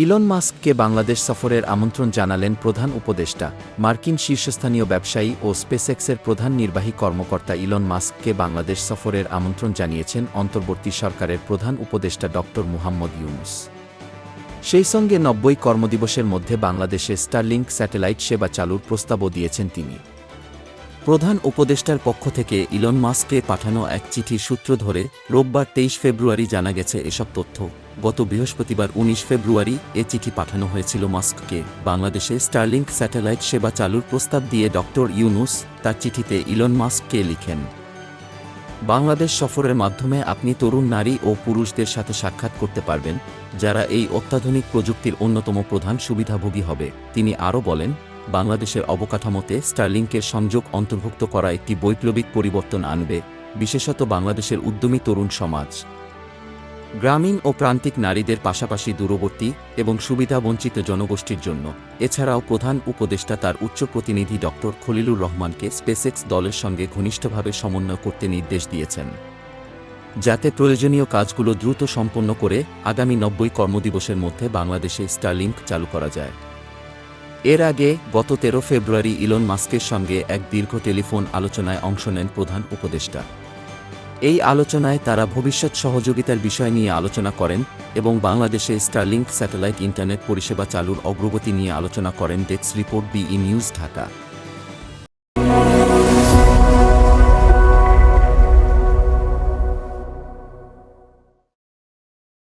Elon মাস্ককে Bangladesh সফরের আমন্ত্রণ জানালেন প্রধান উপদেষ্টা। মার্কিন শীর্ষস্থানীয় ব্যবসায়ী ও স্পেসএক্সের প্রধান নির্বাহী কর্মকর্তা ইলন মাস্ককে বাংলাদেশ সফরের আমন্ত্রণ জানিয়েছেন অন্তর্বর্তী সরকারের প্রধান উপদেষ্টা ড. মুহাম্মদ ইউনূস। সেই সঙ্গে ৯০ কর্মদিবসের মধ্যে বাংলাদেশে স্টারলিংক স্যাটেলাইট সেবা চালুর প্রস্তাবও দিয়েছেন তিনি। প্রধান উপদেষ্টার পক্ষ থেকে ইলন মাস্ককে পাঠানো এক চিঠির সূত্র ধরে রোববার ২৩ ফেব্রুয়ারি জানা গেছে এসব তথ্য। গত বৃহস্পতিবার ১৯ ফেব্রুয়ারি এ চিঠি পাঠানো হয়েছিল মাস্ককে। বাংলাদেশে স্টারলিংক স্যাটেলাইট সেবা চালুর প্রস্তাব দিয়ে ড. ইউনূস তার চিঠিতে ইলন মাস্ককে লিখেন, বাংলাদেশ সফরের মাধ্যমে আপনি তরুণ নারী ও পুরুষদের সাথে সাক্ষাৎ করতে পারবেন, যারা এই অত্যাধুনিক প্রযুক্তির অন্যতম প্রধান সুবিধাভোগী হবে। তিনি আরও বলেন, বাংলাদেশের অবকাঠামোতে স্টারলিংকের সংযোগ অন্তর্ভুক্ত করা একটি বৈপ্লবিক পরিবর্তন আনবে, বিশেষত বাংলাদেশের উদ্যমী তরুণ সমাজ, গ্রামীণ ও প্রান্তিক নারীদের পাশাপাশি দূরবর্তী এবং সুবিধাবঞ্চিত জনগোষ্ঠীর জন্য। এছাড়াও প্রধান উপদেষ্টা তার উচ্চ প্রতিনিধি ড. খলিলুর রহমানকে স্পেসএক্স দলের সঙ্গে ঘনিষ্ঠভাবে সমন্বয় করতে নির্দেশ দিয়েছেন, যাতে প্রয়োজনীয় কাজগুলো দ্রুত সম্পন্ন করে আগামী ৯০ কর্মদিবসের মধ্যে বাংলাদেশে স্টারলিংক চালু করা যায়। এর আগে গত ১৩ ফেব্রুয়ারি ইলন মাস্কের সঙ্গে এক দীর্ঘ টেলিফোন আলোচনায় অংশ নেন প্রধান উপদেষ্টা। এই আলোচনায় তারা ভবিষ্যৎ সহযোগিতার বিষয় নিয়ে আলোচনা করেন এবং বাংলাদেশে স্টারলিংক স্যাটেলাইট ইন্টারনেট পরিষেবা চালুর অগ্রগতি নিয়ে আলোচনা করেন। Desk report, BE news, Dhaka.